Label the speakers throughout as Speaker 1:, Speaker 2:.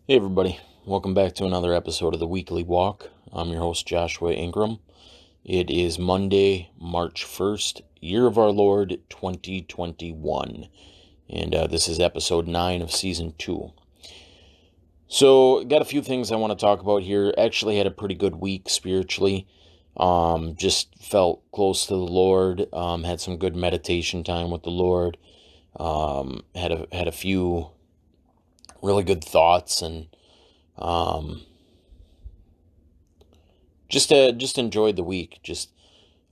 Speaker 1: Hey everybody, welcome back to another episode of the Weekly Walk. I'm your host Joshua Ingram. It is Monday, March 1st, year of our Lord 2021, and this is episode 9 of season 2. So, got a few things I want to talk about here. Actually had a pretty good week spiritually. Just felt close to the Lord, had some good meditation time with the Lord. Had a few really good thoughts and just enjoyed the week. Just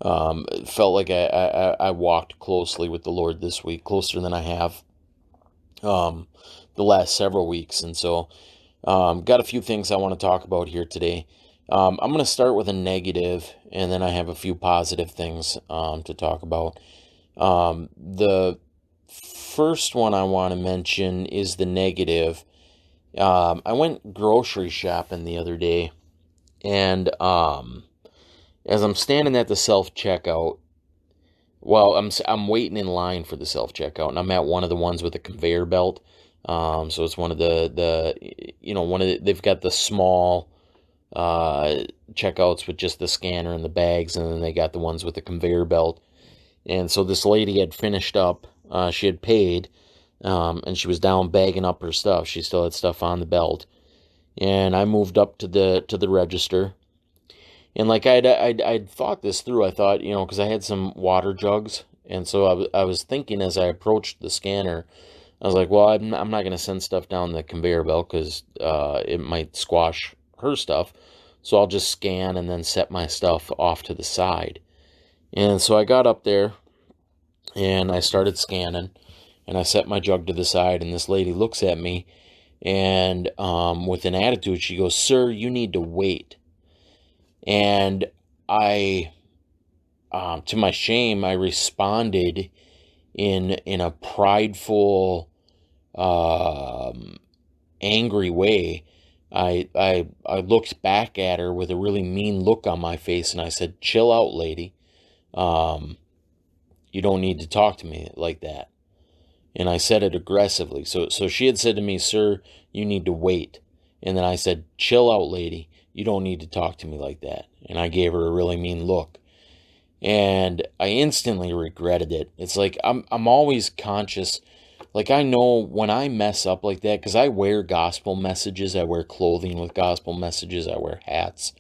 Speaker 1: felt like I walked closely with the Lord this week, closer than I have the last several weeks. And so got a few things I want to talk about here today. I'm going to start with a negative, and then I have a few positive things to talk about. The first one I want to mention is the negative. I went grocery shopping the other day, and as I'm standing at the self checkout, well, I'm waiting in line for the self checkout, and I'm at one of the ones with a conveyor belt. So it's one of they've got the small checkouts with just the scanner and the bags, and then they got the ones with the conveyor belt. And so this lady had finished up, she had paid, and she was down bagging up her stuff. She still had stuff on the belt. And I moved up to the register. And like I'd thought this through. I thought, because I had some water jugs. And so I was thinking as I approached the scanner, I was like, well, I'm not going to send stuff down the conveyor belt because it might squash her stuff. So I'll just scan and then set my stuff off to the side. And so I got up there and I started scanning and I set my jug to the side, and this lady looks at me and with an attitude, she goes, "Sir, you need to wait." And I, to my shame, I responded in a prideful, angry way. I looked back at her with a really mean look on my face, and I said, "Chill out, lady. You don't need to talk to me like that." And I said it aggressively. So she had said to me, "Sir, you need to wait." And then I said, "Chill out, lady. You don't need to talk to me like that." And I gave her a really mean look. And I instantly regretted it. It's like I'm always conscious. Like I know when I mess up like that, because I wear gospel messages. I wear clothing with gospel messages. I wear hats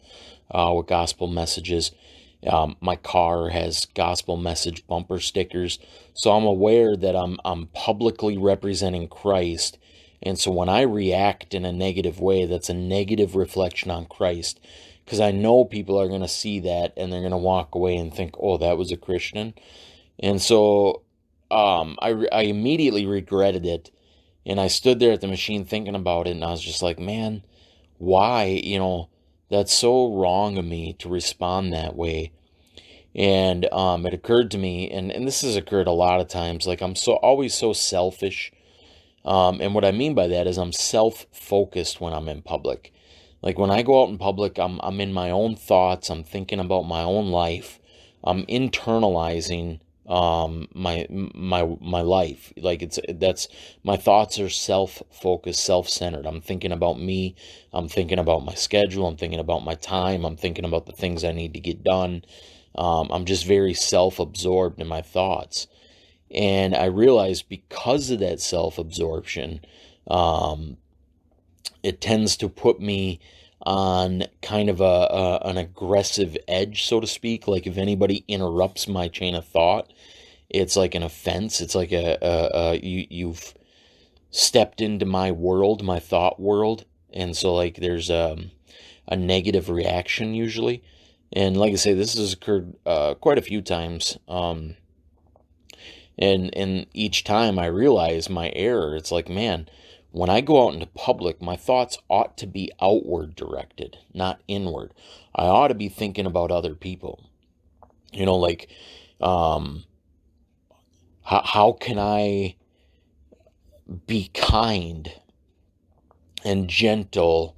Speaker 1: with gospel messages. My car has gospel message bumper stickers. So I'm aware that I'm publicly representing Christ. And so when I react in a negative way, that's a negative reflection on Christ. Because I know people are going to see that and they're going to walk away and think, oh, that was a Christian. And so I immediately regretted it. And I stood there at the machine thinking about it. And I was just like, man, why? That's so wrong of me to respond that way. And it occurred to me, and this has occurred a lot of times, like I'm always so selfish. And what I mean by that is I'm self-focused when I'm in public. Like when I go out in public, I'm in my own thoughts. I'm thinking about my own life. I'm internalizing my life. Like that's my thoughts are self-focused, self-centered. I'm thinking about me. I'm thinking about my schedule. I'm thinking about my time. I'm thinking about the things I need to get done. I'm just very self-absorbed in my thoughts. And I realized because of that self-absorption, it tends to put me on kind of an aggressive edge, so to speak. Like if anybody interrupts my chain of thought, it's like an offense. It's like you've stepped into my world, my thought world. And so like there's a negative reaction usually. And like I say, this has occurred quite a few times. And each time I realize my error. It's like, man, when I go out into public, my thoughts ought to be outward directed, not inward. I ought to be thinking about other people. Like, how can I be kind and gentle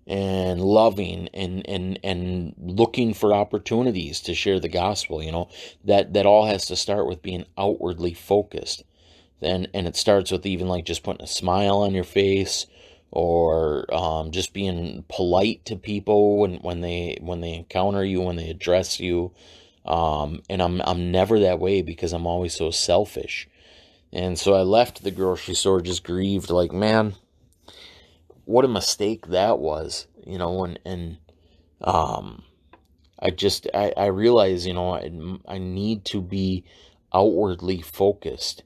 Speaker 1: and loving and looking for opportunities to share the gospel? That all has to start with being outwardly focused. And it starts with even like just putting a smile on your face, or just being polite to people when they encounter you, when they address you. And I'm never that way because I'm always so selfish. And so I left the grocery store just grieved, like, man, what a mistake that was, and um, I realize, I need to be outwardly focused.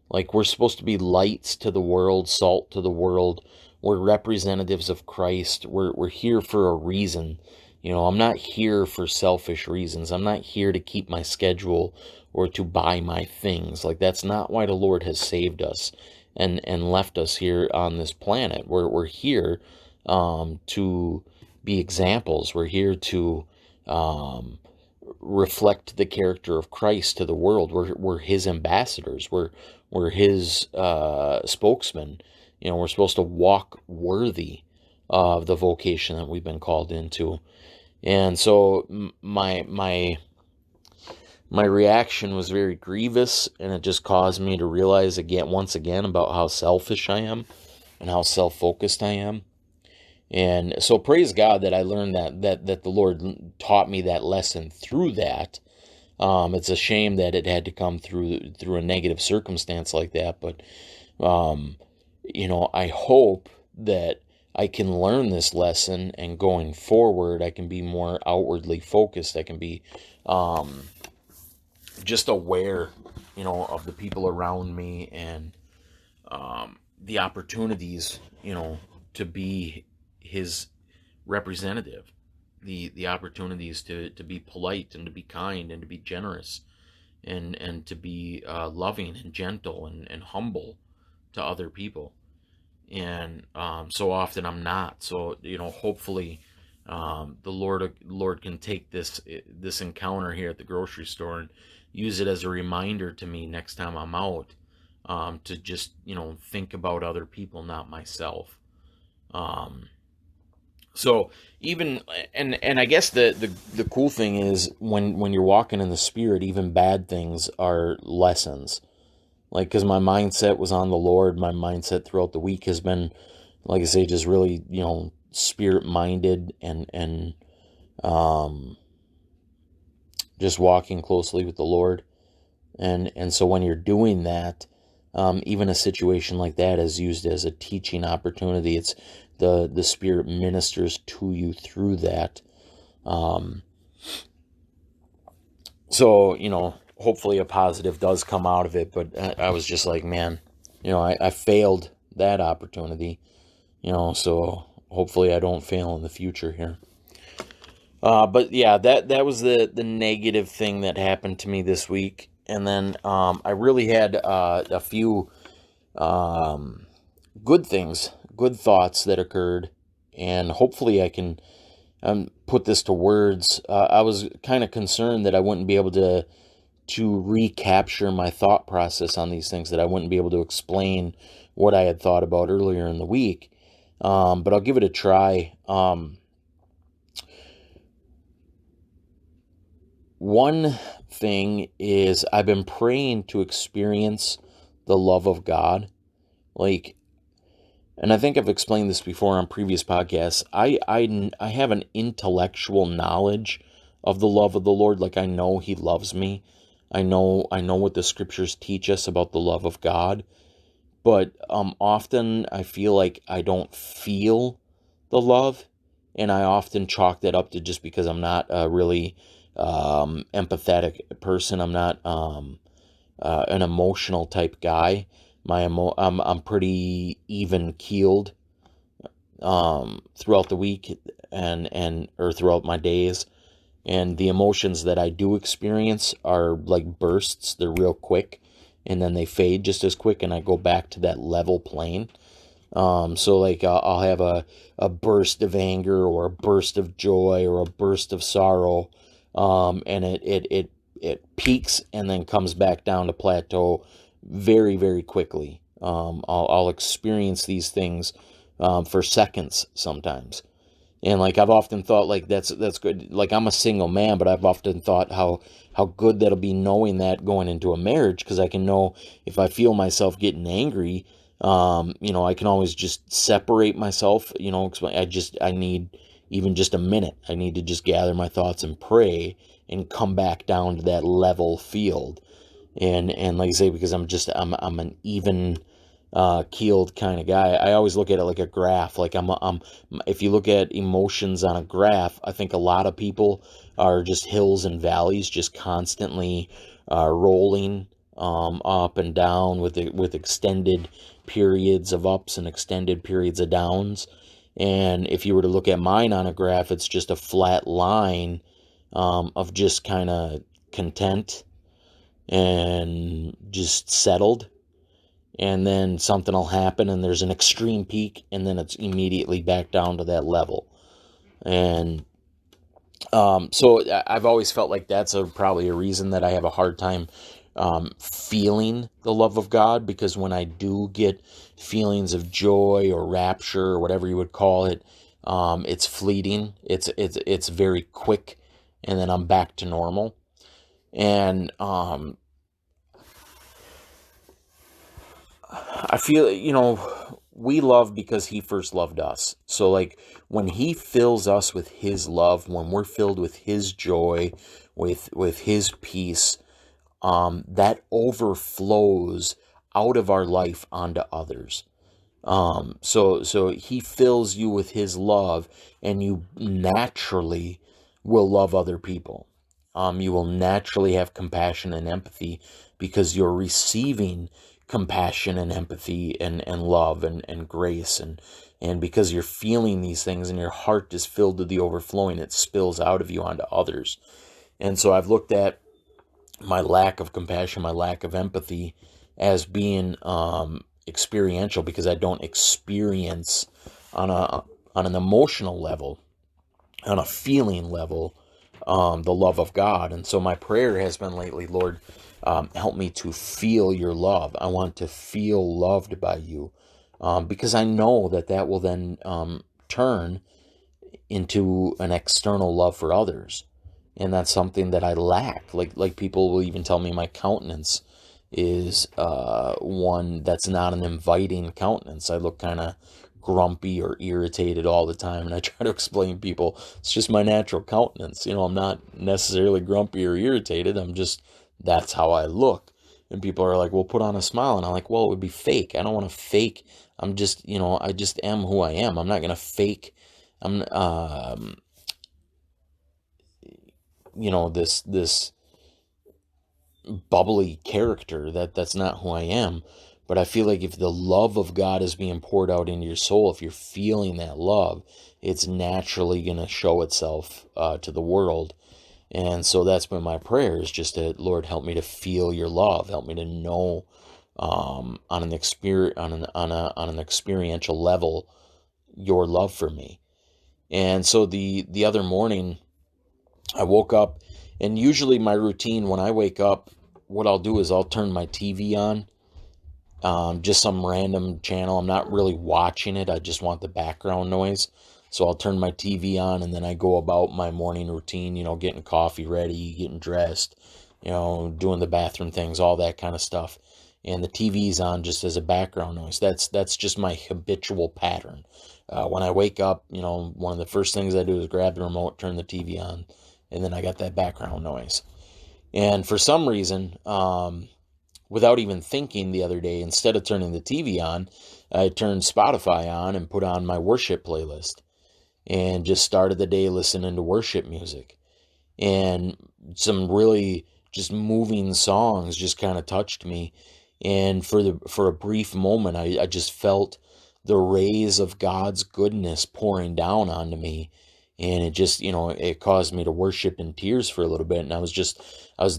Speaker 1: Like, we're supposed to be lights to the world, salt to the world. We're representatives of Christ. We're here for a reason. I'm not here for selfish reasons. I'm not here to keep my schedule or to buy my things. Like, that's not why the Lord has saved us and left us here on this planet. We're here to be examples. We're here to um, reflect the character of Christ to the world. We're His ambassadors. We're His spokesmen. We're supposed to walk worthy of the vocation that we've been called into. And so my reaction was very grievous, and it just caused me to realize once again about how selfish I am and how self-focused I am. And so praise God that I learned that the Lord taught me that lesson through that. It's a shame that it had to come through a negative circumstance like that, but I hope that I can learn this lesson, and going forward I can be more outwardly focused. I can be just aware, of the people around me, and the opportunities, to be His representative, the opportunities to be polite and to be kind and to be generous, and to be loving and gentle and humble to other people. And so often I'm not. So hopefully the Lord can take this encounter here at the grocery store and use it as a reminder to me next time I'm out, to just think about other people, not myself. So even and I guess the cool thing is when you're walking in the Spirit, even bad things are lessons. Like, because my mindset was on the Lord, my mindset throughout the week has been, like I say, just really Spirit minded, and just walking closely with the Lord. And so when you're doing that, even a situation like that is used as a teaching opportunity. It's the Spirit ministers to you through that. So hopefully a positive does come out of it. But I was just like, man, I failed that opportunity. So hopefully I don't fail in the future here. But yeah, that was the negative thing that happened to me this week. And then I really had a few good things, good thoughts that occurred, and hopefully I can put this to words. I was kind of concerned that I wouldn't be able to recapture my thought process on these things, that I wouldn't be able to explain what I had thought about earlier in the week. But I'll give it a try. One thing is, I've been praying to experience the love of God. And I think I've explained this before on previous podcasts. I have an intellectual knowledge of the love of the Lord. Like, I know He loves me. I know what the scriptures teach us about the love of God. But often I feel like I don't feel the love, and I often chalk that up to just because I'm not a really empathetic person. I'm not an emotional type guy. I'm pretty even keeled throughout the week or throughout my days, and the emotions that I do experience are like bursts. They're real quick, and then they fade just as quick, and I go back to that level plane. So like I'll have a burst of anger, or a burst of joy, or a burst of sorrow, and it peaks and then comes back down to plateau very, very quickly. I'll experience these things for seconds sometimes. And like, I've often thought, like, that's good. Like, I'm a single man, but I've often thought how good that'll be, knowing that going into a marriage, because I can know if I feel myself getting angry, I can always just separate myself, 'cause I need even just a minute. I need to just gather my thoughts and pray and come back down to that level field. And like I say, because I'm an even keeled kind of guy. I always look at it like a graph. Like if you look at emotions on a graph, I think a lot of people are just hills and valleys, just constantly rolling up and down with extended periods of ups and extended periods of downs. And if you were to look at mine on a graph, it's just a flat line of just kind of content and just settled. And then something will happen and there's an extreme peak, and then it's immediately back down to that level. And so I've always felt like that's probably a reason that I have a hard time feeling the love of God, because when I do get feelings of joy or rapture or whatever you would call it, it's fleeting. It's very quick, and then I'm back to normal. And I feel, we love because he first loved us. So like when he fills us with his love, when we're filled with his joy, with his peace, that overflows out of our life onto others. So he fills you with his love, and you naturally will love other people. You will naturally have compassion and empathy because you're receiving compassion and empathy and love and grace, and because you're feeling these things and your heart is filled to the overflowing, it spills out of you onto others. And so I've looked at my lack of compassion, my lack of empathy, as being experiential, because I don't experience on an emotional level, on a feeling level, the love of God. And so my prayer has been lately, Lord, help me to feel your love. I want to feel loved by you, because I know that will then turn into an external love for others. And that's something that I lack. Like people will even tell me my countenance is one that's not an inviting countenance. I look kind of grumpy or irritated all the time, and I try to explain to people it's just my natural countenance. I'm not necessarily grumpy or irritated. That's how I look. And people are like, well, put on a smile. And I'm like, well, it would be fake. I don't want to fake. I'm just, I just am who I am. I'm not going to fake. I'm, this bubbly character. That's not who I am. But I feel like if the love of God is being poured out into your soul, if you're feeling that love, it's naturally going to show itself to the world. And so that's been my prayer, is just that, Lord, help me to feel your love. Help me to know on an experiential level your love for me. And so the other morning, I woke up, and usually my routine when I wake up, what I'll do is I'll turn my TV on, just some random channel. I'm not really watching it. I just want the background noise. So I'll turn my TV on, and then I go about my morning routine, getting coffee ready, getting dressed, doing the bathroom things, all that kind of stuff. And the TV's on just as a background noise. That's just my habitual pattern. When I wake up, one of the first things I do is grab the remote, turn the TV on, and then I got that background noise. And for some reason, without even thinking the other day, instead of turning the TV on, I turned Spotify on and put on my worship playlist, and just started the day listening to worship music. And some really just moving songs just kind of touched me. And for a brief moment, I just felt the rays of God's goodness pouring down onto me. And it just, it caused me to worship in tears for a little bit. And I was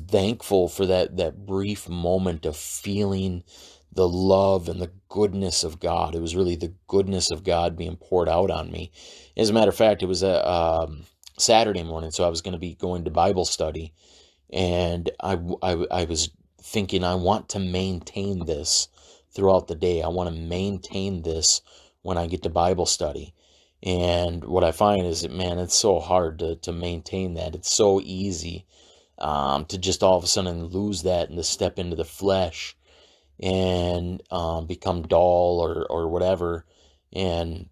Speaker 1: thankful for that brief moment of feeling the love and the goodness of God. It was really the goodness of God being poured out on me. As a matter of fact, it was a Saturday morning, so I was going to be going to Bible study. And I was thinking, I want to maintain this throughout the day. I want to maintain this when I get to Bible study. And what I find is that, man, it's so hard to maintain that. It's so easy to just all of a sudden lose that and to step into the flesh. and become dull or whatever. And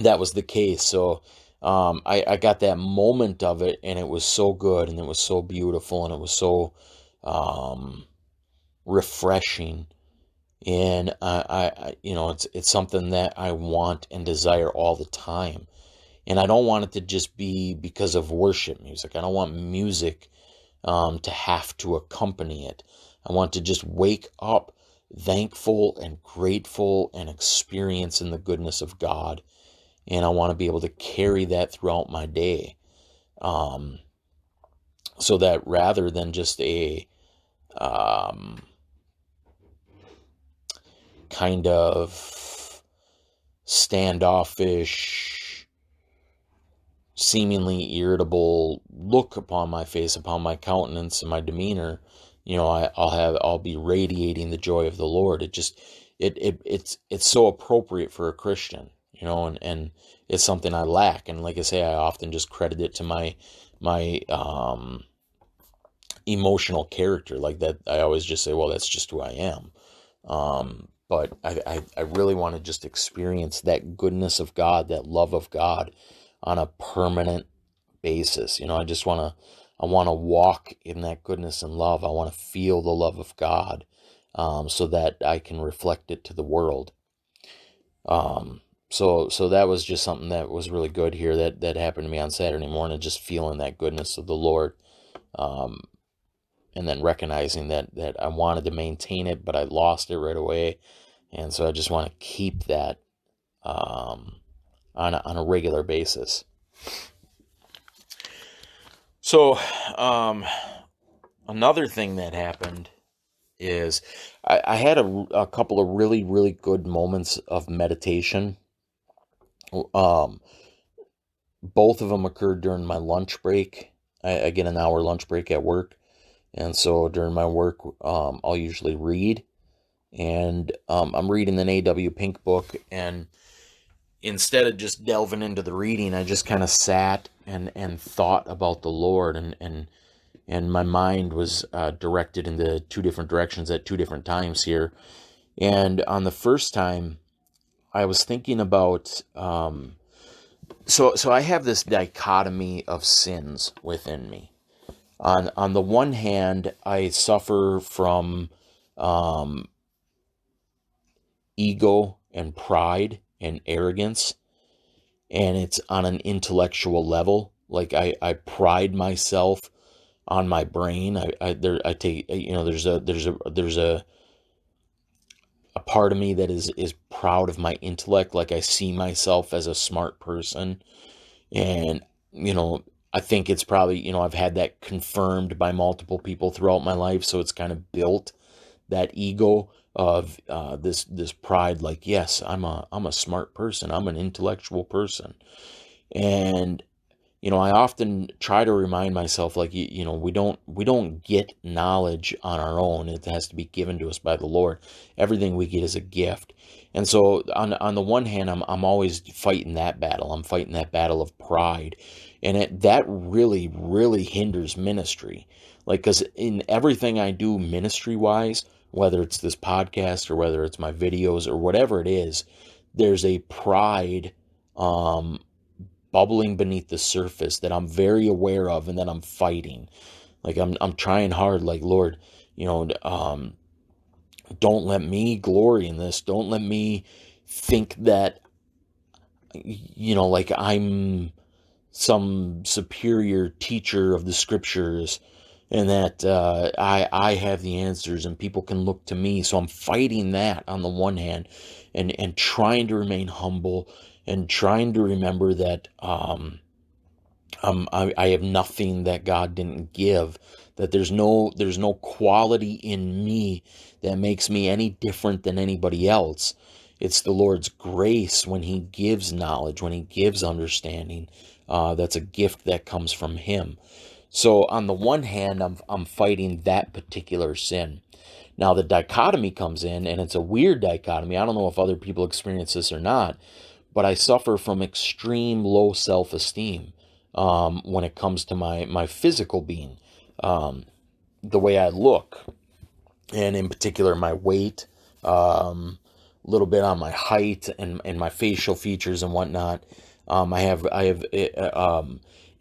Speaker 1: that was the case. So I got that moment of it, and it was so good, and it was so beautiful, and it was so refreshing. And it's something that I want and desire all the time. And I don't want it to just be because of worship music. I don't want music to have to accompany it. I want to just wake up thankful and grateful and experiencing the goodness of God. And I want to be able to carry that throughout my day. So that rather than just a kind of standoffish, seemingly irritable look upon my face, upon my countenance and my demeanor, I'll be radiating the joy of the Lord. It's so appropriate for a Christian, and it's something I lack. And like I say, I often just credit it to my emotional character. Like that, I always just say, well, that's just who I am. But I really want to just experience that goodness of God, that love of God on a permanent basis. I want to walk in that goodness and love. I want to feel the love of God, so that I can reflect it to the world. So that was just something that was really good here that happened to me on Saturday morning, just feeling that goodness of the Lord. And then recognizing that I wanted to maintain it, but I lost it right away. And so I just want to keep that on a regular basis. So another thing that happened is I had a couple of really, really good moments of meditation. Both of them occurred during my lunch break. I get an hour lunch break at work. And so during my work, I'll usually read. And I'm reading an A.W. Pink book, and instead of just delving into the reading, I just kind of sat and thought about the Lord, and my mind was directed into two different directions at two different times here. And on the first time, I was thinking about so I have this dichotomy of sins within me. On the one hand, I suffer from ego and pride and arrogance, and it's on an intellectual level. Like I pride myself on my brain. I take, there's a part of me that is proud of my intellect. Like I see myself as a smart person, and I think it's probably, I've had that confirmed by multiple people throughout my life, so it's kind of built that ego of this pride, like, yes, I'm a smart person, I'm an intellectual person. And I often try to remind myself, like, we don't get knowledge on our own. It has to be given to us by the Lord. Everything we get is a gift. And so on the one hand, I'm always fighting that battle. I'm fighting that battle of pride, and that really, really hinders ministry. Like, because in everything I do ministry wise, whether it's this podcast or whether it's my videos or whatever it is, there's a pride bubbling beneath the surface that I'm very aware of and that I'm fighting. Like I'm trying hard, like, Lord, don't let me glory in this. Don't let me think that, like I'm some superior teacher of the scriptures, and that I have the answers and people can look to me. So I'm fighting that on the one hand, and trying to remain humble, and trying to remember that I have nothing that God didn't give, that there's no quality in me that makes me any different than anybody else. It's the Lord's grace when He gives knowledge, when He gives understanding. That's a gift that comes from Him. So on the one hand, I'm fighting that particular sin. Now the dichotomy comes in, and it's a weird dichotomy. I don't know if other people experience this or not, but I suffer from extreme low self-esteem when it comes to my physical being, the way I look, and in particular my weight, a little bit on my height and my facial features and whatnot. And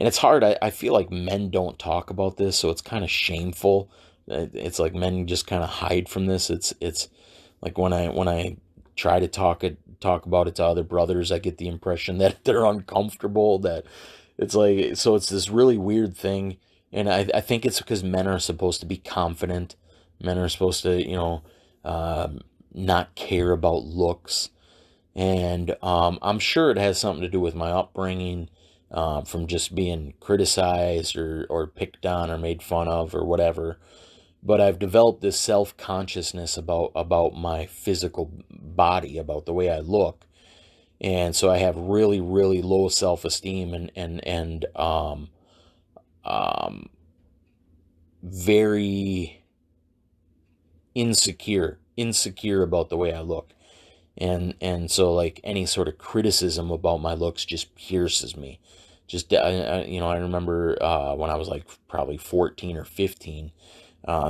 Speaker 1: it's hard. I feel like men don't talk about this, so it's kind of shameful. It's like men just kind of hide from this. It's like when I try to talk about it to other brothers, I get the impression that they're uncomfortable. That it's like, so it's this really weird thing, and I think it's because men are supposed to be confident. Men are supposed to, not care about looks. And I'm sure it has something to do with my upbringing, from just being criticized or picked on or made fun of or whatever. But I've developed this self-consciousness about my physical body, about the way I look. And so I have really, really low self-esteem and um, very insecure about the way I look. And so, like, any sort of criticism about my looks just pierces me. Just I remember when I was like probably 14 or 15,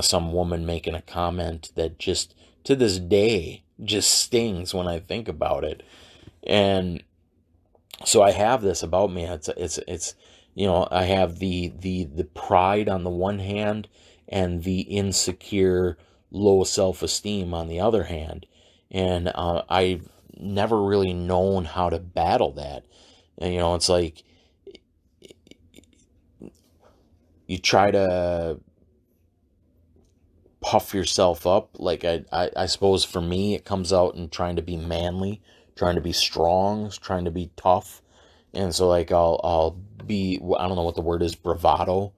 Speaker 1: some woman making a comment that just to this day just stings when I think about it. And so I have this about me. It's I have the pride on the one hand and the insecure, low self-esteem on the other hand. And I've never really known how to battle that. And, it's like you try to puff yourself up. Like I suppose for me, it comes out in trying to be manly, trying to be strong, trying to be tough. And so, like, I'll be, I don't know what the word is, bravado.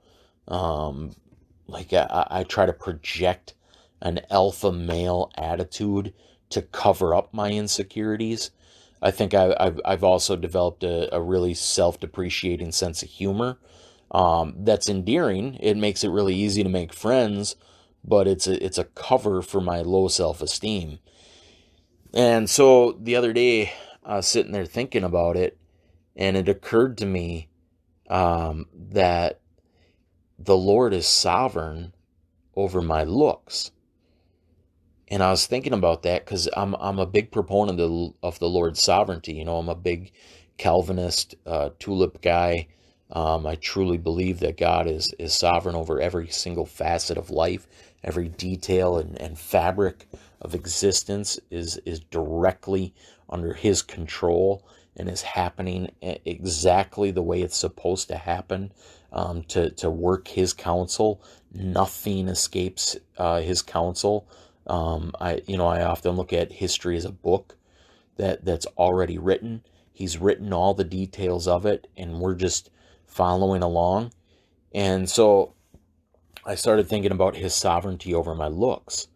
Speaker 1: Like I try to project an alpha male attitude to cover up my insecurities. I think I've also developed a really self-depreciating sense of humor, that's endearing. It makes it really easy to make friends, but it's a cover for my low self-esteem. And so the other day, I was sitting there thinking about it, and it occurred to me, that the Lord is sovereign over my looks. And I was thinking about that because I'm a big proponent of the Lord's sovereignty. I'm a big Calvinist, tulip guy. I truly believe that God is sovereign over every single facet of life, every detail and fabric of existence is directly under His control and is happening exactly the way it's supposed to happen, to work His counsel. Nothing escapes His counsel. I often look at history as a book that's already written. He's written all the details of it, and we're just following along. And so I started thinking about His sovereignty over my looks.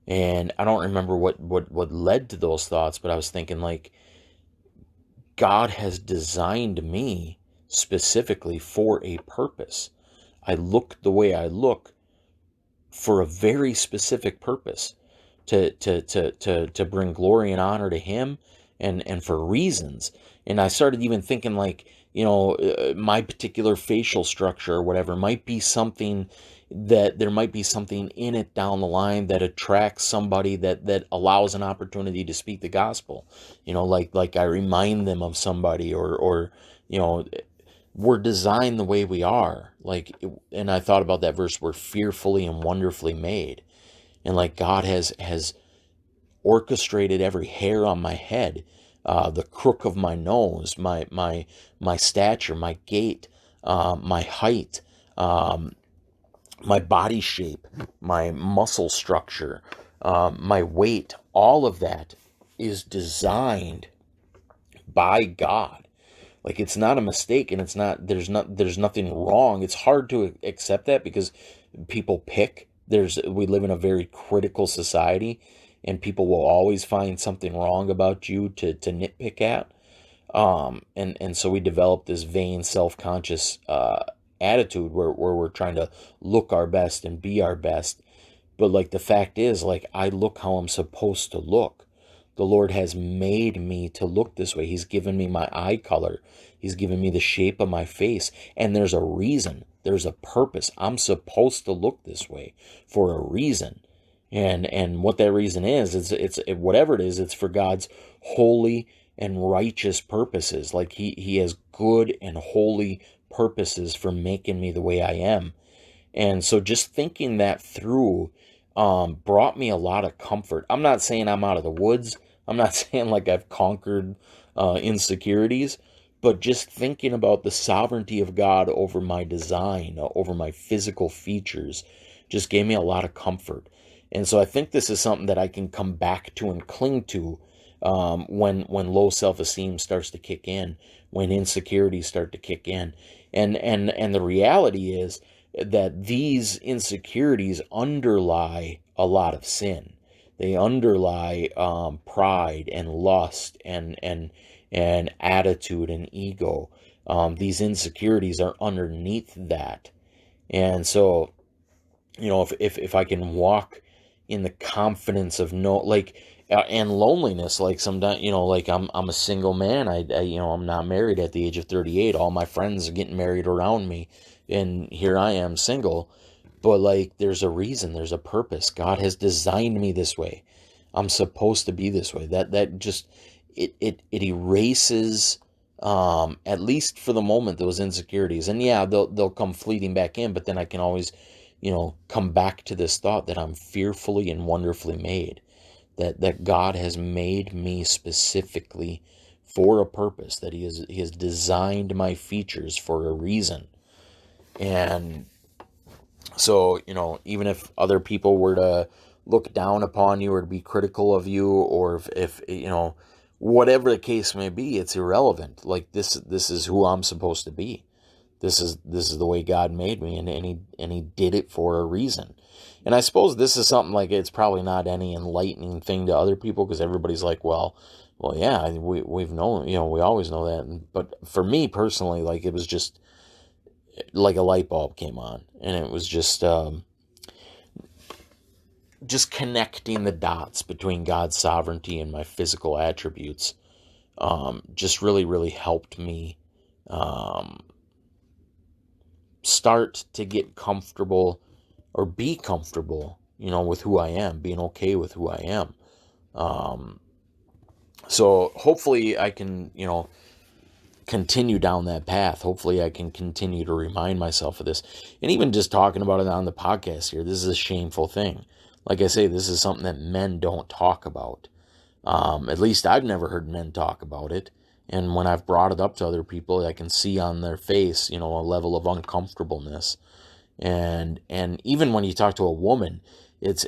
Speaker 1: And I don't remember what led to those thoughts, but I was thinking, like, God has designed me specifically for a purpose. I look the way I look for a very specific purpose, to bring glory and honor to Him, and for reasons. And I started even thinking, like, my particular facial structure or whatever might be something that there might be something in it down the line that attracts somebody, that allows an opportunity to speak the gospel. Like I remind them of somebody, or we're designed the way we are. Like, and I thought about that verse, we're fearfully and wonderfully made. And like, God has orchestrated every hair on my head, the crook of my nose, my stature, my gait, my height, my body shape, my muscle structure, my weight. All of that is designed by God. Like, it's not a mistake, and there's nothing wrong. It's hard to accept that because people pick. We live in a very critical society, and people will always find something wrong about you to nitpick at. And so we develop this vain, self-conscious attitude where we're trying to look our best and be our best. But, like, the fact is, like, I look how I'm supposed to look. The Lord has made me to look this way. He's given me my eye color. He's given me the shape of my face. And there's a reason. There's a purpose. I'm supposed to look this way for a reason. And what that reason is, it's whatever it is, it's for God's holy and righteous purposes. Like he has good and holy purposes for making me the way I am. And so just thinking that through brought me a lot of comfort. I'm not saying I'm out of the woods. I'm not saying like I've conquered insecurities, but just thinking about the sovereignty of God over my design, over my physical features, just gave me a lot of comfort. And so I think this is something that I can come back to and cling to when low self-esteem starts to kick in, when insecurities start to kick in. And the reality is that these insecurities underlie a lot of sin. They underlie pride and lust and attitude and ego. These insecurities are underneath that. And so, if I can walk in the confidence of and loneliness, like sometimes, like I'm a single man. I'm not married at the age of 38. All my friends are getting married around me, and here I am single. But like, there's a reason, there's a purpose. God has designed me this way. I'm supposed to be this way. That just it erases, at least for the moment, those insecurities. And yeah, they'll come fleeting back in, but then I can always, come back to this thought that I'm fearfully and wonderfully made. That God has made me specifically for a purpose, that he has designed my features for a reason. And so, even if other people were to look down upon you or to be critical of you, or if whatever the case may be, it's irrelevant. Like, this is who I'm supposed to be. This is the way God made me, and he did it for a reason. And I suppose this is something like, it's probably not any enlightening thing to other people, because everybody's like, well, yeah, we've known, we always know that. But for me personally, like, it was just like a light bulb came on, and it was just connecting the dots between God's sovereignty and my physical attributes. Just really, really helped me start to get comfortable, or be comfortable, with who I am, being okay with who I am. So hopefully I can, continue down that path. Hopefully I can continue to remind myself of this. And even just talking about it on the podcast here, this is a shameful thing. Like I say, this is something that men don't talk about. At least I've never heard men talk about it. And when I've brought it up to other people, I can see on their face, a level of uncomfortableness. And even when you talk to a woman, it's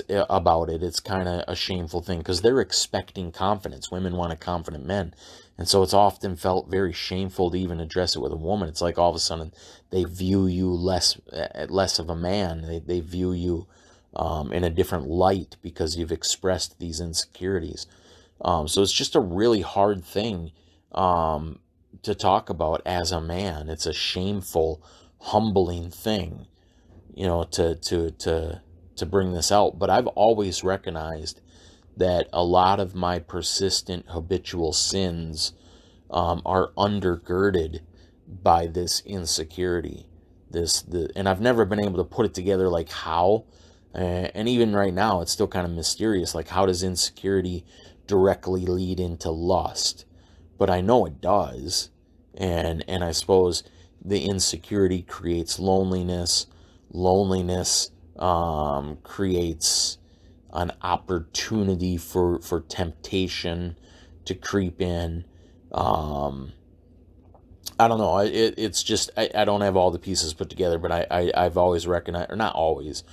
Speaker 1: about it. It's kind of a shameful thing, because they're expecting confidence. Women want a confident man. And so it's often felt very shameful to even address it with a woman. It's like all of a sudden they view you less of a man. They view you in a different light because you've expressed these insecurities. So it's just a really hard thing to talk about as a man. It's a shameful, humbling thing, to bring this out. But I've always recognized that a lot of my persistent habitual sins are undergirded by this insecurity. And I've never been able to put it together, like how. And even right now, it's still kind of mysterious. Like, how does insecurity directly lead into lust? But I know it does. And I suppose the insecurity creates loneliness. Loneliness creates an opportunity for temptation to creep in. I don't know. It's just, I don't have all the pieces put together, but I've always recognized, or not always,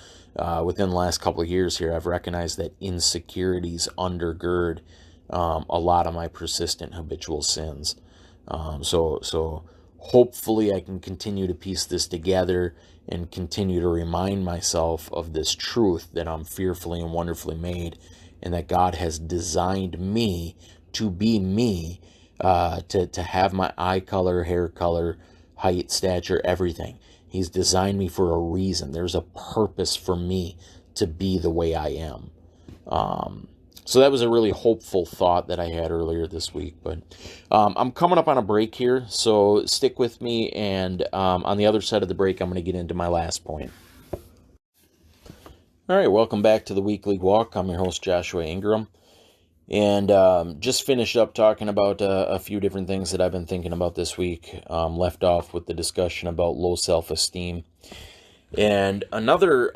Speaker 1: within the last couple of years here, I've recognized that insecurities undergird a lot of my persistent habitual sins. So hopefully I can continue to piece this together and continue to remind myself of this truth, that I'm fearfully and wonderfully made, and that God has designed me to be me, to have my eye color, hair color, height, stature, everything. He's designed me for a reason. There's a purpose for me to be the way I am. So that was a really hopeful thought that I had earlier this week. But I'm coming up on a break here, so stick with me. And on the other side of the break, I'm going to get into my last point. All right, welcome back to the Weekly Walk. I'm your host, Joshua Ingram. And just finished up talking about a few different things that I've been thinking about this week. Left off with the discussion about low self-esteem. And another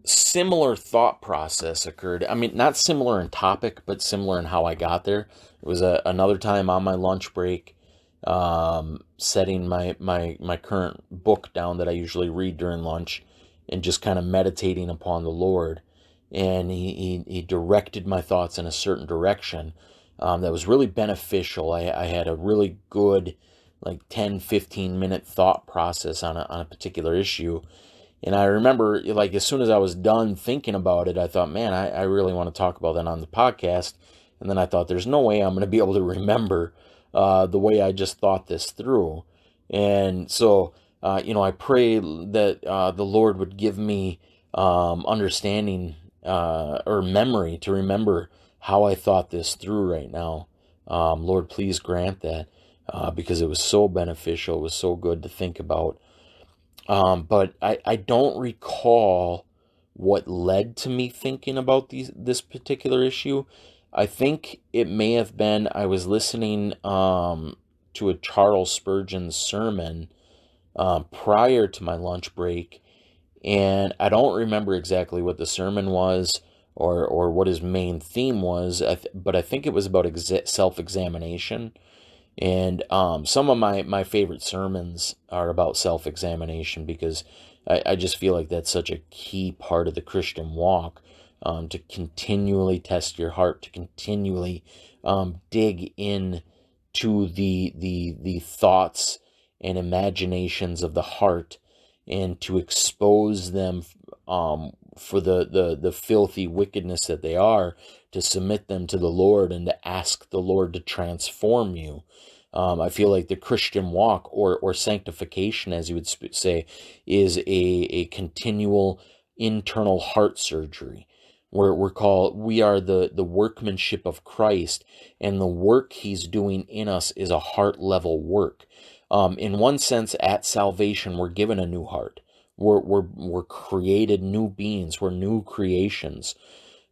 Speaker 1: similar thought process occurred. I mean, not similar in topic, but similar in how I got there. It was another time on my lunch break, setting my current book down that I usually read during lunch and just kind of meditating upon the Lord. And he directed my thoughts in a certain direction that was really beneficial. I had a really good, like 10-15 minute thought process on a particular issue. And I remember, like, as soon as I was done thinking about it, I thought, man, I really want to talk about that on the podcast. And then I thought, there's no way I'm going to be able to remember the way I just thought this through. And so, I pray that the Lord would give me understanding or memory to remember how I thought this through right now. Lord, please grant that because it was so beneficial. It was so good to think about. But I don't recall what led to me thinking about this particular issue. I think it may have been I was listening to a Charles Spurgeon sermon prior to my lunch break, and I don't remember exactly what the sermon was or what his main theme was, but I think it was about self-examination. And some of my favorite sermons are about self-examination because I just feel like that's such a key part of the Christian walk, to continually test your heart, to continually dig in to the thoughts and imaginations of the heart and to expose them for the filthy wickedness that they are, to submit them to the Lord and to ask the Lord to transform you. I feel like the Christian walk or sanctification, as you would say, is a continual internal heart surgery. We are the workmanship of Christ, and the work he's doing in us is a heart level work. In one sense, at salvation, we're given a new heart. We're created new beings. We're new creations.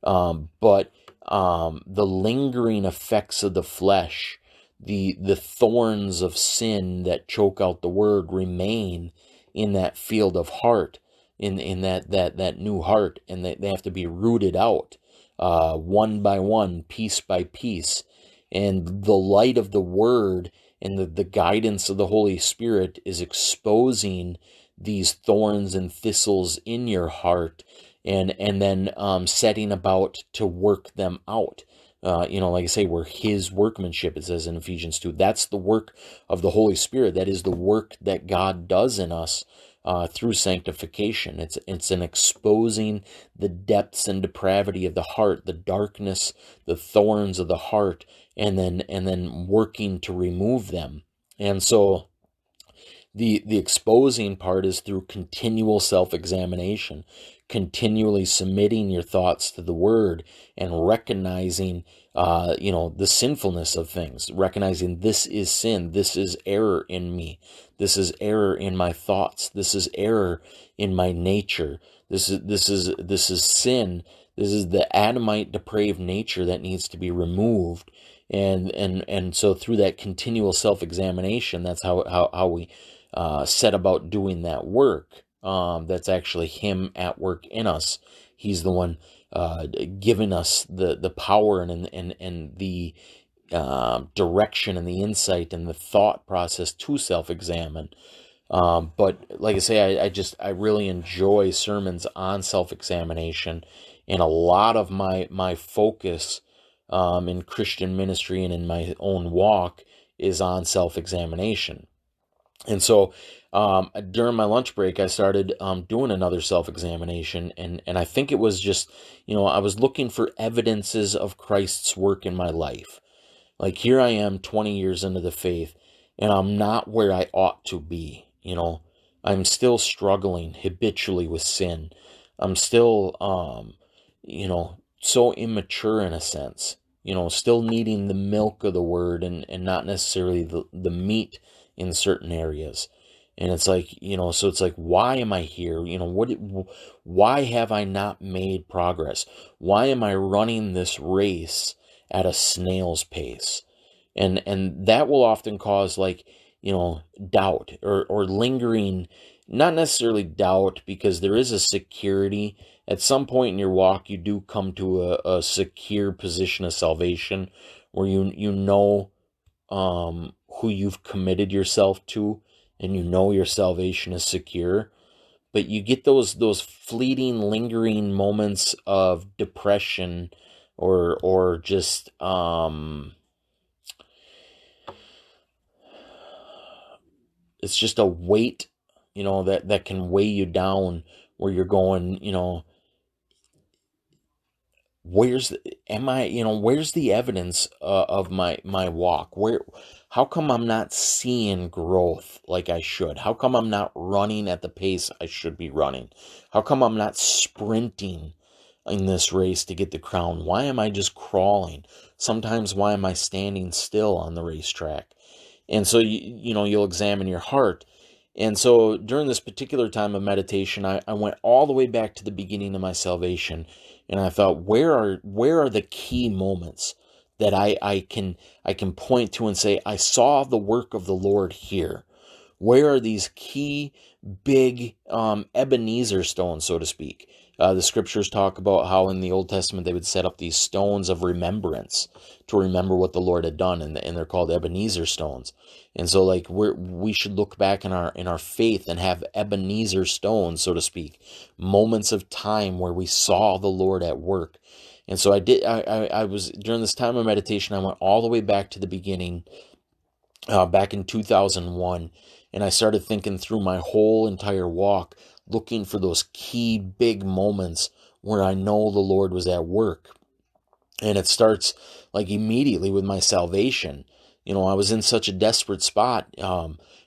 Speaker 1: But the lingering effects of the flesh, the thorns of sin that choke out the word, remain in that field of heart, in that new heart, and they have to be rooted out one by one, piece by piece. And the light of the word and the guidance of the Holy Spirit is exposing these thorns and thistles in your heart, and then setting about to work them out. Like I say, we're his workmanship, it says in Ephesians 2. That's the work of the Holy Spirit. That is the work that God does in us through sanctification. It's an exposing the depths and depravity of the heart, the darkness, the thorns of the heart, and then working to remove them. And so the exposing part is through continual self-examination, continually submitting your thoughts to the word and recognizing, the sinfulness of things, recognizing this is sin, this is error in me, this is error in my thoughts, this is error in my nature, this is sin, this is the Adamite depraved nature that needs to be removed. And so through that continual self-examination, that's how we set about doing that work. That's actually him at work in us. He's the one giving us the power and the direction and the insight and the thought process to self-examine. But like I say, I really enjoy sermons on self-examination, and a lot of my focus in Christian ministry and in my own walk is on self-examination. And so during my lunch break, I started doing another self-examination, and I think it was just, I was looking for evidences of Christ's work in my life. Like, here I am 20 years into the faith, and I'm not where I ought to be. I'm still struggling habitually with sin. I'm still, so immature in a sense, still needing the milk of the word and not necessarily the meat in certain areas. And it's like, so it's like, why am I here? Why have I not made progress? Why am I running this race at a snail's pace? And that will often cause, like, doubt, or lingering, not necessarily doubt, because there is a security. At some point in your walk, you do come to a secure position of salvation, where who you've committed yourself to, and your salvation is secure. But you get those fleeting, lingering moments of depression, or just it's just a weight, that can weigh you down, where you're going, where's the evidence of my walk? How come I'm not seeing growth like I should? How come I'm not running at the pace I should be running? How come I'm not sprinting in this race to get the crown? Why am I just crawling? Sometimes, why am I standing still on the racetrack? And so, you'll examine your heart. And so during this particular time of meditation, I went all the way back to the beginning of my salvation, and I thought, where are the key moments that I can point to and say, I saw the work of the Lord here? Where are these key, big Ebenezer stones, so to speak? The scriptures talk about how in the Old Testament they would set up these stones of remembrance to remember what the Lord had done, and they're called Ebenezer stones. And so, like, we should look back in our faith and have Ebenezer stones, so to speak, moments of time where we saw the Lord at work. And so I was, during this time of meditation, I went all the way back to the beginning, back in 2001, and I started thinking through my whole entire walk, looking for those key big moments where I know the Lord was at work. And it starts, like, immediately with my salvation. I was in such a desperate spot,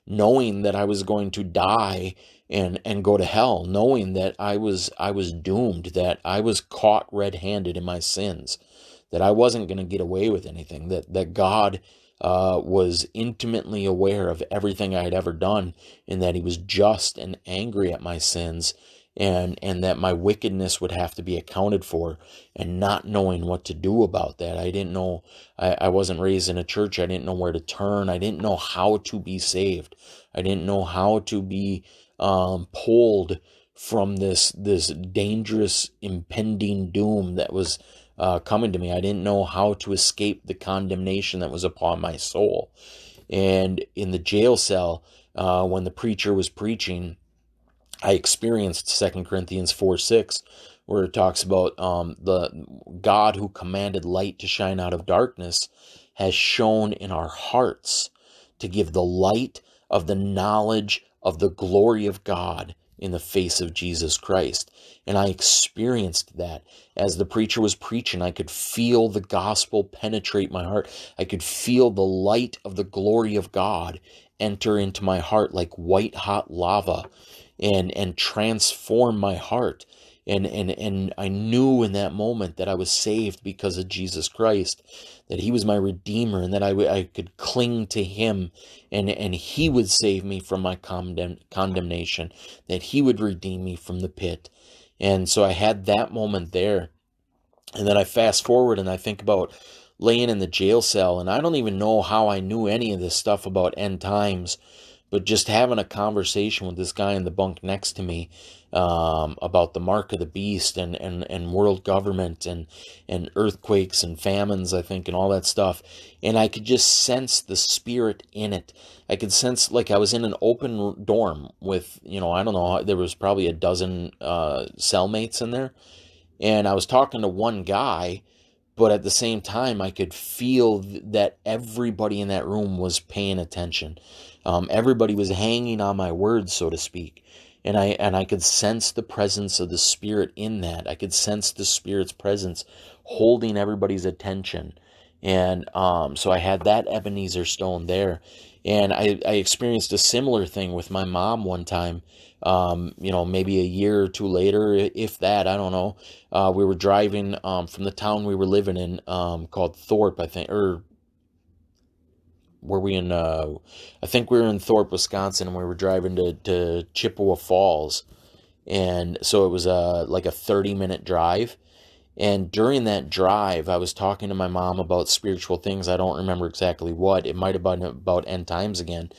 Speaker 1: knowing that I was going to die and go to hell, knowing that I was doomed, that I was caught red-handed in my sins, that I wasn't going to get away with anything, that God was intimately aware of everything I had ever done, and that he was just and angry at my sins, and that my wickedness would have to be accounted for, and not knowing what to do about that. I didn't know. I wasn't raised in a church. I didn't know where to turn. I didn't know how to be saved. I didn't know how to be pulled from this dangerous impending doom that was coming to me. I didn't know how to escape the condemnation that was upon my soul. And in the jail cell, when the preacher was preaching, I experienced 2 Corinthians 4:6, where it talks about the God who commanded light to shine out of darkness has shone in our hearts to give the light of the knowledge of the glory of God in the face of Jesus Christ. And I experienced that. As the preacher was preaching, I could feel the gospel penetrate my heart. I could feel the light of the glory of God enter into my heart like white hot lava, and transform my heart. And I knew in that moment that I was saved because of Jesus Christ, that he was my redeemer, and that I could cling to him, and he would save me from my condemnation, that he would redeem me from the pit. And so I had that moment there. And then I fast forward and I think about laying in the jail cell, and I don't even know how I knew any of this stuff about end times, but just having a conversation with this guy in the bunk next to me, about the mark of the beast, and world government, and earthquakes and famines, I think, and all that stuff. And I could just sense the spirit in it. I could sense, like, I was in an open dorm with, I don't know, there was probably a dozen cellmates in there. And I was talking to one guy, but at the same time, I could feel that everybody in that room was paying attention. Everybody was hanging on my words, so to speak. And I could sense the presence of the Spirit in that. I could sense the Spirit's presence holding everybody's attention. And so I had that Ebenezer stone there. And I experienced a similar thing with my mom one time, maybe a year or two later, if that, I don't know. We were driving from the town we were living in, called Thorpe, I think, or were we in, I think we were in Thorpe, Wisconsin, and we were driving to Chippewa Falls. And so it was like a 30-minute drive. And during that drive, I was talking to my mom about spiritual things. I don't remember exactly what. It might have been about end times again.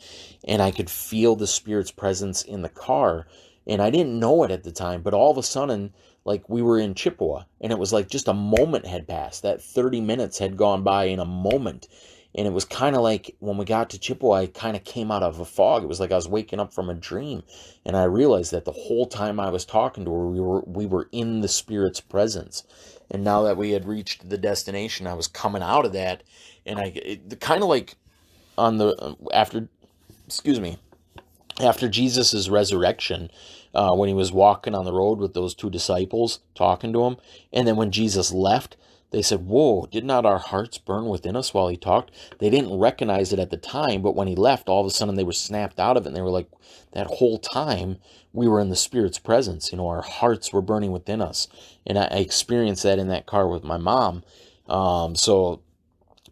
Speaker 1: And I could feel the Spirit's presence in the car. And I didn't know it at the time, but all of a sudden, like, we were in Chippewa, and it was like just a moment had passed. That 30 minutes had gone by in a moment. And it was kind of like when we got to Chippewa, I kind of came out of a fog. It was like I was waking up from a dream. And I realized that the whole time I was talking to her, we were in the Spirit's presence. And now that we had reached the destination, I was coming out of that. And kind of like on the, after Jesus' resurrection, when he was walking on the road with those two disciples, talking to him, and then when Jesus left, they said, "Whoa, did not our hearts burn within us while he talked?" They didn't recognize it at the time, but when he left, all of a sudden they were snapped out of it, and they were like, that whole time we were in the Spirit's presence. Our hearts were burning within us. And I experienced that in that car with my mom. So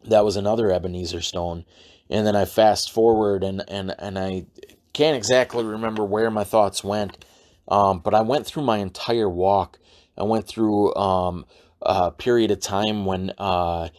Speaker 1: that was another Ebenezer stone. And then I fast forward, and I can't exactly remember where my thoughts went, but I went through my entire walk. I went through a period of time when about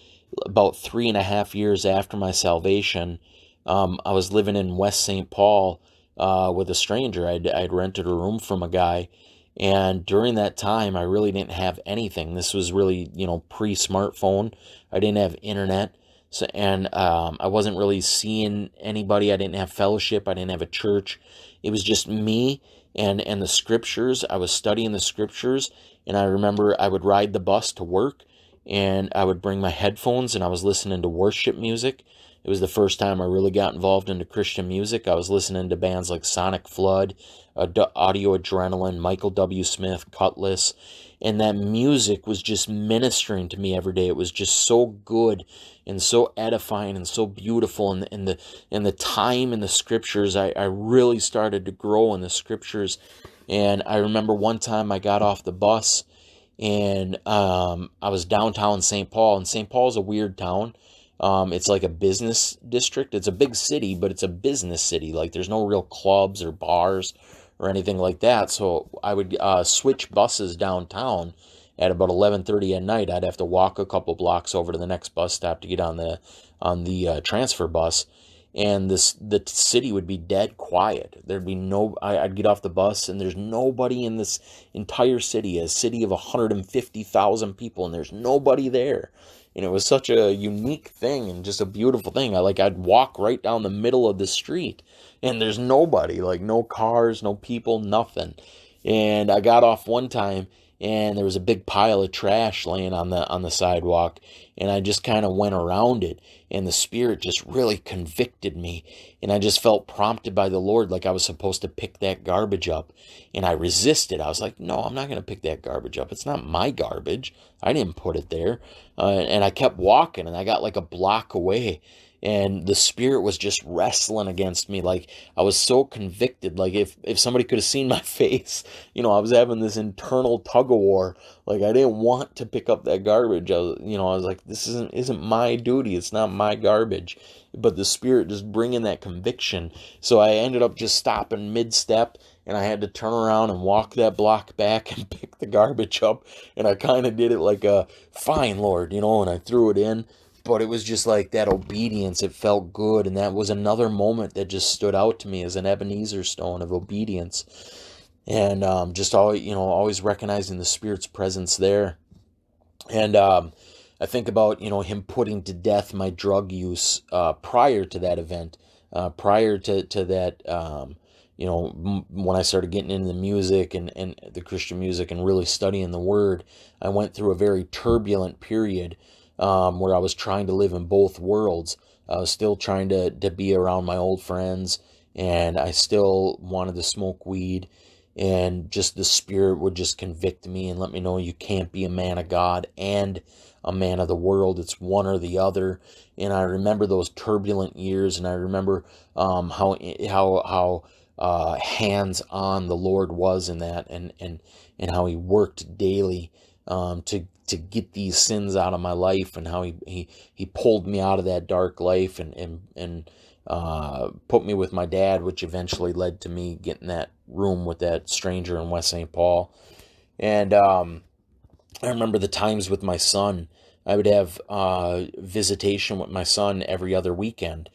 Speaker 1: 3.5 years after my salvation, I was living in West St. Paul with a stranger. I'd rented a room from a guy, and during that time, I really didn't have anything. This was really, pre-smartphone. I didn't have internet. So, and I wasn't really seeing anybody. I didn't have fellowship. I didn't have a church. It was just me and the scriptures. I was studying the scriptures, and I remember I would ride the bus to work, and I would bring my headphones, and I was listening to worship music. It was the first time I really got involved into Christian music. I was listening to bands like Sonic Flood, Audio Adrenaline, Michael W. Smith, Cutlass, and that music was just ministering to me every day. It was just so good and so edifying and so beautiful. And the time in the scriptures, I really started to grow in the scriptures. And I remember one time I got off the bus, and I was downtown St. Paul, and St. Paul is a weird town. It's like a business district. It's a big city, but it's a business city. Like, there's no real clubs or bars or anything like that. So I would switch buses downtown at about 11:30 at night. I'd have to walk a couple blocks over to the next bus stop to get on the transfer bus, and the city would be dead quiet. There'd be I'd get off the bus, and there's nobody in this entire city, a city of 150,000 people, and there's nobody there. And it was such a unique thing and just a beautiful thing. I'd walk right down the middle of the street, and there's nobody, like no cars, no people, nothing. And I got off one time, and there was a big pile of trash laying on the sidewalk, and I just kind of went around it, and the Spirit just really convicted me, and I just felt prompted by the Lord like I was supposed to pick that garbage up, and I resisted. I was like, no, I'm not going to pick that garbage up. It's not my garbage. I didn't put it there. And I kept walking, and I got like a block away, and the Spirit was just wrestling against me. Like, I was so convicted. Like, if somebody could have seen my face, I was having this internal tug of war. Like, I didn't want to pick up that garbage. I was like, this isn't my duty. It's not my garbage. But the Spirit just bringing that conviction. So I ended up just stopping mid-step, and I had to turn around and walk that block back and pick the garbage up. And I kind of did it like a, fine, Lord, and I threw it in. But it was just like that obedience. It felt good. And that was another moment that just stood out to me as an Ebenezer stone of obedience. And just always recognizing the Spirit's presence there. And I think about, him putting to death my drug use prior to that event, prior to that, when I started getting into the music and the Christian music and really studying the Word. I went through a very turbulent period where I was trying to live in both worlds. I was still trying to be around my old friends, and I still wanted to smoke weed, and just the Spirit would just convict me and let me know you can't be a man of God and a man of the world. It's one or the other. And I remember those turbulent years, and I remember how hands-on the Lord was in that, and how he worked daily to get these sins out of my life, and how he pulled me out of that dark life, and put me with my dad, which eventually led to me getting that room with that stranger in West St. Paul. And I remember the times with my son. I would have visitation with my son every other weekend.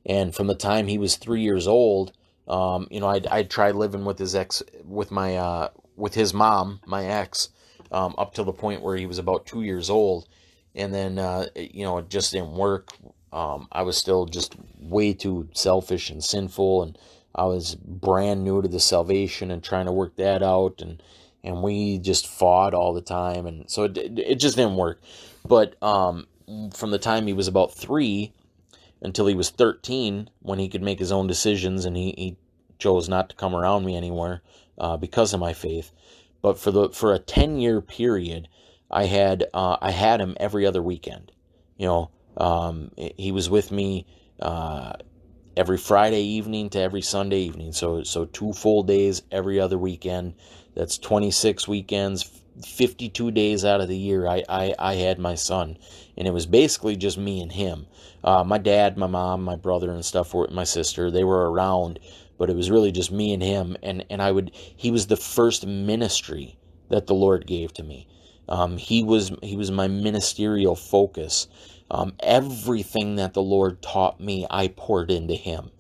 Speaker 1: And from the time he was 3 years old, I'd tried living with with his mom, my ex, up till the point where he was about 2 years old. And then, it just didn't work. I was still just way too selfish and sinful, and I was brand new to the salvation and trying to work that out, and we just fought all the time, and so it just didn't work. But from the time he was about 3 until he was 13, when he could make his own decisions, and he chose not to come around me anymore because of my faith. But for a 10-year period, I had him every other weekend. He was with me every Friday evening to every Sunday evening. So 2 full days every other weekend. That's 26 weekends, 52 days out of the year. I had my son, and it was basically just me and him. My dad, my mom, my brother, and stuff my sister, they were around, but it was really just me and him. And he was the first ministry that the Lord gave to me. He was my ministerial focus. Everything that the Lord taught me, I poured into him.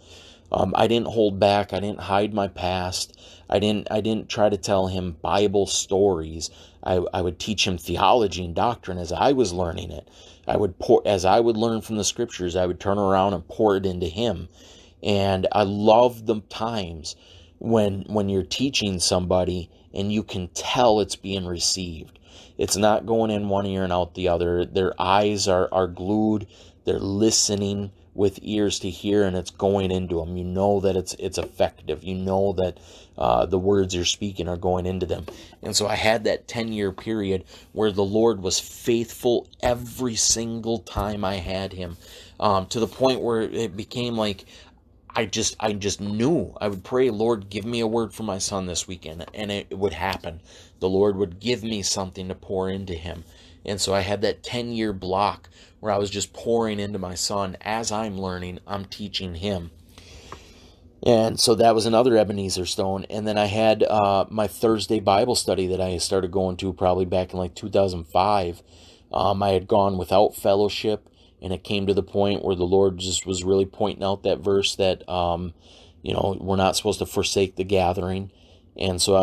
Speaker 1: I didn't hold back. I didn't hide my past. I didn't try to tell him Bible stories. I would teach him theology and doctrine as I was learning it. As I would learn from the scriptures, I would turn around and pour it into him. And I love the times when you're teaching somebody and you can tell it's being received. It's not going in one ear and out the other. Their eyes are glued. They're listening with ears to hear, and it's going into them. You know that it's effective. You know that the words you're speaking are going into them. And so I had that 10-year period where the Lord was faithful every single time I had him, to the point where it became like I just knew. I would pray, Lord, give me a word for my son this weekend, and it would happen. The Lord would give me something to pour into him. And so I had that 10-year block where I was just pouring into my son. As I'm learning, I'm teaching him. And so that was another Ebenezer stone. And then I had my Thursday Bible study that I started going to probably back in like 2005. I had gone without fellowship, and it came to the point where the Lord just was really pointing out that verse that, we're not supposed to forsake the gathering. And so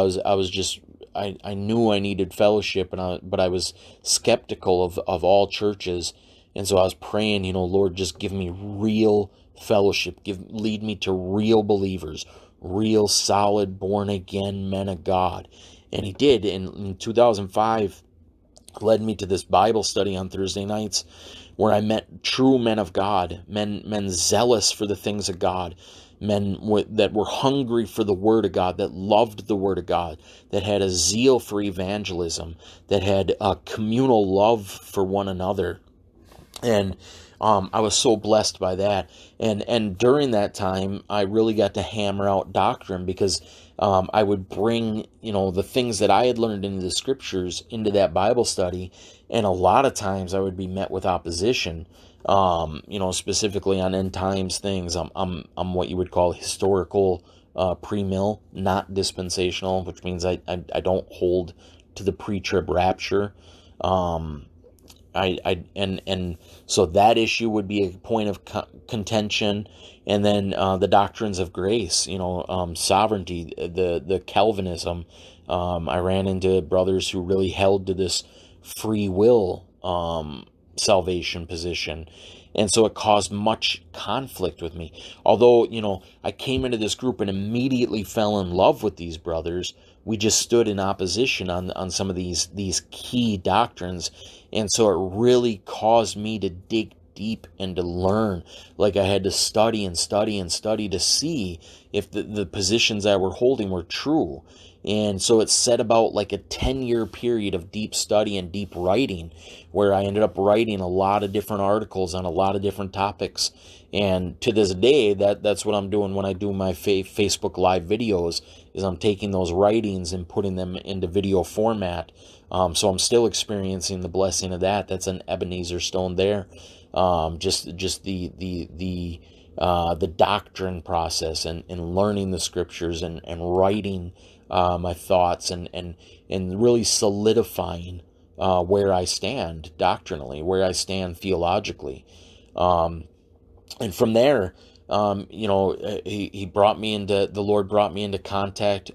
Speaker 1: I knew I needed fellowship, but I was skeptical of all churches. And so I was praying, Lord, just give me real fellowship. Lead me to real believers, real solid born again men of God. And he did. In 2005, led me to this Bible study on Thursday nights, where I met true men of God, men zealous for the things of God, men that were hungry for the Word of God, that loved the Word of God, that had a zeal for evangelism, that had a communal love for one another. And I was so blessed by that. And during that time, I really got to hammer out doctrine, because I would bring, the things that I had learned into the scriptures into that Bible study. And a lot of times I would be met with opposition, specifically on end times things. I'm what you would call historical pre-mill, not dispensational, which means I don't hold to the pre-trib rapture. So that issue would be a point of contention. And then the doctrines of grace, sovereignty, the Calvinism. I ran into brothers who really held to this free will salvation position. And so it caused much conflict with me. Although, I came into this group and immediately fell in love with these brothers, we just stood in opposition on some of these key doctrines. And so it really caused me to dig deep and to learn. Like I had to study and study and study to see if the positions I were holding were true. And so it set about like a 10-year period of deep study and deep writing, where I ended up writing a lot of different articles on a lot of different topics. And to this day, that's what I'm doing when I do my Facebook Live videos, is I'm taking those writings and putting them into video format. So I'm still experiencing the blessing of that. That's an Ebenezer stone there. Just the doctrine process, and learning the scriptures, and writing my thoughts, and really solidifying where I stand doctrinally, where I stand theologically. And from there, he brought me into, the Lord brought me into contact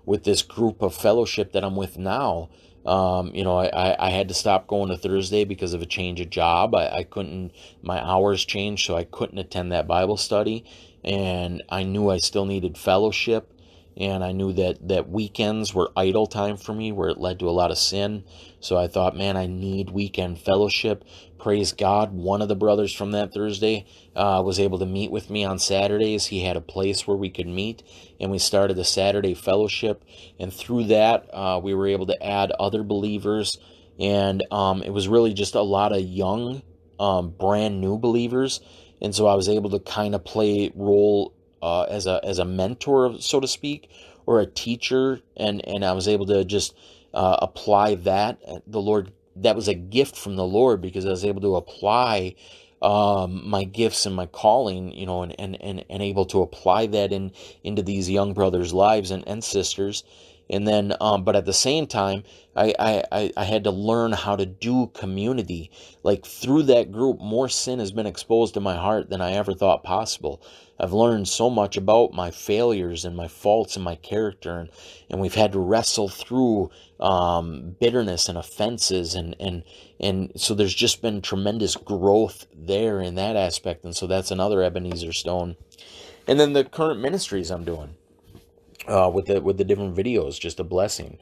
Speaker 1: with this group of fellowship that I'm with now. I had to stop going to Thursday because of a change of job. I couldn't, my hours changed, so I couldn't attend that Bible study. And I knew I still needed fellowship. And I knew that weekends were idle time for me, where it led to a lot of sin. So I thought, man, I need weekend fellowship. Praise God, one of the brothers from that Thursday was able to meet with me on Saturdays. He had a place where we could meet, and we started a Saturday fellowship. And through that, we were able to add other believers. And it was really just a lot of young, brand new believers. And so I was able to kind of play role as a mentor, so to speak, or a teacher, and I was able to just apply that. The Lord, that was a gift from the Lord, because I was able to apply my gifts and my calling, and able to apply that into these young brothers' lives and sisters. And then, but at the same time, I had to learn how to do community. Like, through that group, more sin has been exposed to my heart than I ever thought possible. I've learned so much about my failures and my faults and my character, and we've had to wrestle through bitterness and offenses, and so there's just been tremendous growth there in that aspect. And so that's another Ebenezer stone. And then the current ministries I'm doing, with the different videos, just a blessing.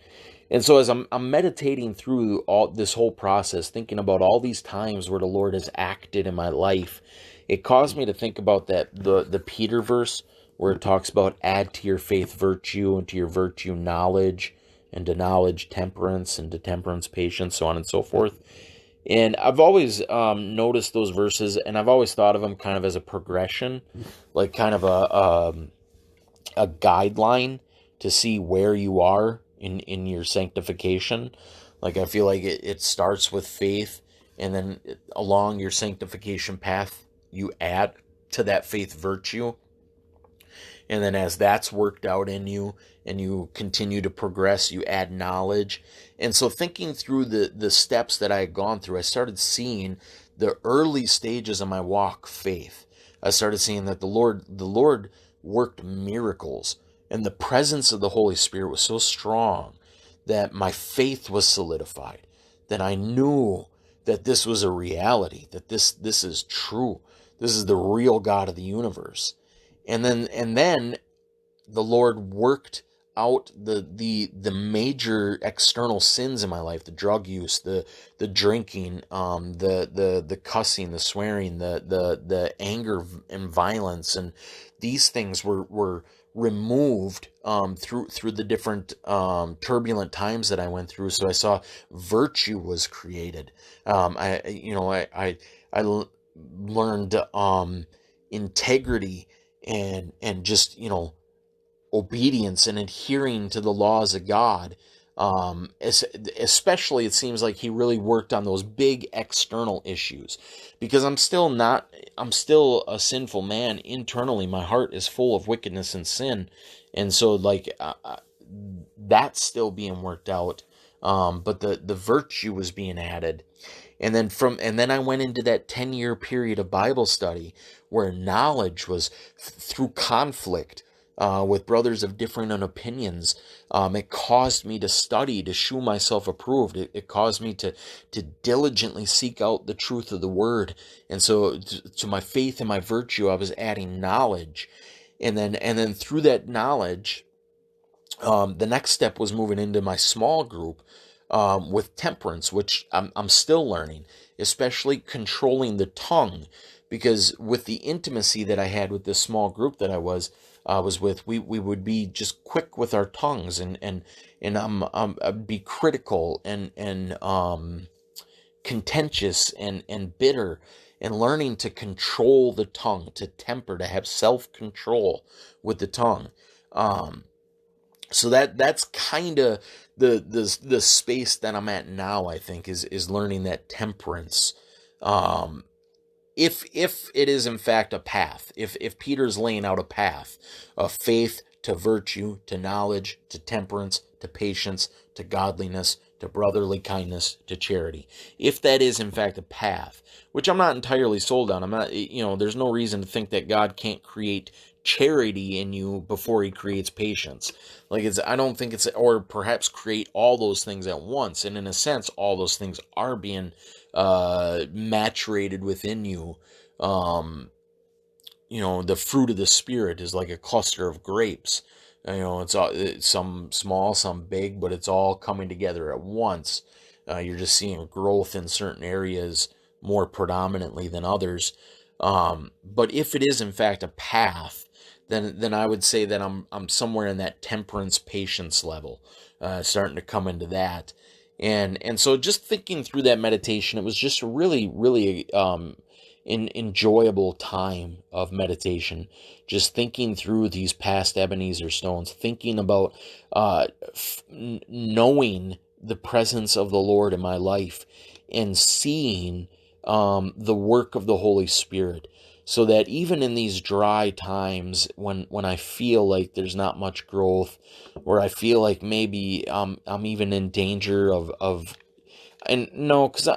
Speaker 1: And so as I'm meditating through all this whole process, thinking about all these times where the Lord has acted in my life, it caused me to think about the Peter verse, where it talks about, add to your faith virtue, and to your virtue knowledge, and to knowledge temperance, and to temperance patience, so on and so forth. And I've always noticed those verses, and I've always thought of them kind of as a progression, like kind of a guideline to see where you are in your sanctification. Like, I feel like it starts with faith, and then along your sanctification path, you add to that faith virtue. And then as that's worked out in you, and you continue to progress, you add knowledge. And so thinking through the steps that I had gone through, I started seeing the early stages of my walk faith. I started seeing that the Lord worked miracles, and the presence of the Holy Spirit was so strong that my faith was solidified, that I knew that this was a reality, that this is true. This is the real God of the universe. And then the Lord worked out the major external sins in my life: the drug use, the drinking, the cussing, the swearing, the anger and violence, and these things were removed through the different turbulent times that I went through. So I saw virtue was created. I learned integrity, and just obedience and adhering to the laws of God. Especially, it seems like he really worked on those big external issues, because I'm still a sinful man internally. My heart is full of wickedness and sin, and so that's still being worked out. But the virtue was being added. And then I went into that 10-year period of Bible study, where knowledge was through conflict with brothers of differing opinions. It caused me to study, to shew myself approved. It caused me to diligently seek out the truth of the word. And so to my faith and my virtue, I was adding knowledge. And then through that knowledge, the next step was moving into my small group with temperance, which I'm still learning, especially controlling the tongue, because with the intimacy that I had with this small group that I was with, we would be just quick with our tongues, and I'd be critical and contentious and bitter, and learning to control the tongue, to temper, to have self-control with the tongue. So that's kind of the space that I'm at now, I think, is learning that temperance. Um, if it is in fact a path, if Peter's laying out a path of faith to virtue, to knowledge, to temperance, to patience, to godliness, to brotherly kindness, to charity, if that is in fact a path, which I'm not entirely sold on, I'm not, there's no reason to think that God can't create charity in you before he creates patience. I don't think it's, or perhaps create all those things at once. And in a sense, all those things are being maturated within you. The fruit of the Spirit is like a cluster of grapes. It's some small, some big, but it's all coming together at once. You're just seeing growth in certain areas more predominantly than others. But if it is in fact a path, then I would say that I'm somewhere in that temperance patience level, starting to come into that. And so just thinking through that meditation, it was just a really, really enjoyable time of meditation. Just thinking through these past Ebenezer stones, thinking about knowing the presence of the Lord in my life, and seeing the work of the Holy Spirit. So that even in these dry times, when I feel like there's not much growth, or I feel like maybe I'm even in danger of and no, because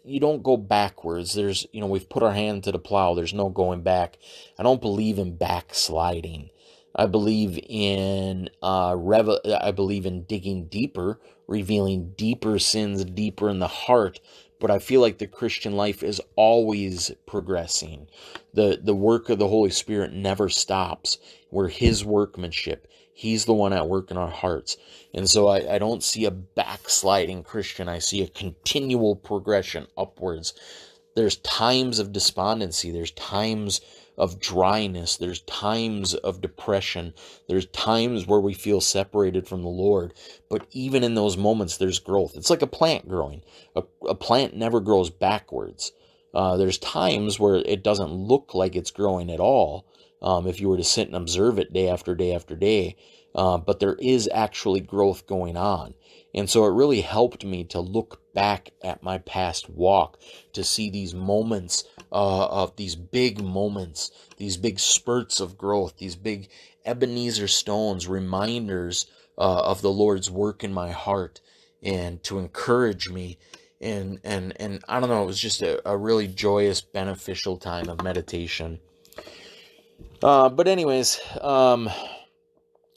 Speaker 1: you don't go backwards. We've put our hand to the plow. There's no going back. I don't believe in backsliding. I believe in I believe in digging deeper, revealing deeper sins deeper in the heart. But I feel like the Christian life is always progressing. The work of the Holy Spirit never stops. We're his workmanship. He's the one at work in our hearts. And so I don't see a backsliding Christian. I see a continual progression upwards. There's times of despondency. There's times of dryness. There's times of depression. There's times where we feel separated from the Lord. But even in those moments, there's growth. It's like a plant growing. A plant never grows backwards. There's times where it doesn't look like it's growing at all, if you were to sit and observe it day after day after day. But there is actually growth going on. And so it really helped me to look back at my past walk, to see these moments of these big moments, these big spurts of growth, these big Ebenezer stones, reminders of the Lord's work in my heart, and to encourage me. And I don't know, it was just a really joyous, beneficial time of meditation. But anyways, I'm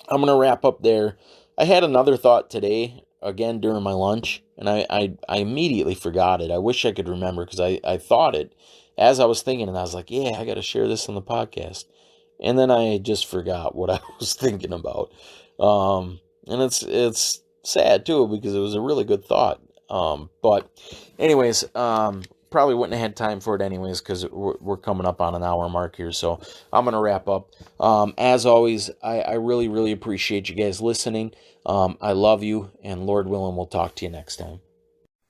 Speaker 1: going to wrap up there. I had another thought today, again, during my lunch, and I immediately forgot it. I wish I could remember, because I thought it as I was thinking, and I was like, yeah, I got to share this on the podcast. And then I just forgot what I was thinking about. And it's sad, too, because it was a really good thought. But anyways, probably wouldn't have had time for it anyways, because we're coming up on an hour mark here. So I'm going to wrap up. As always, I really, really appreciate you guys listening. I love you, and Lord willing, we'll talk to you next time.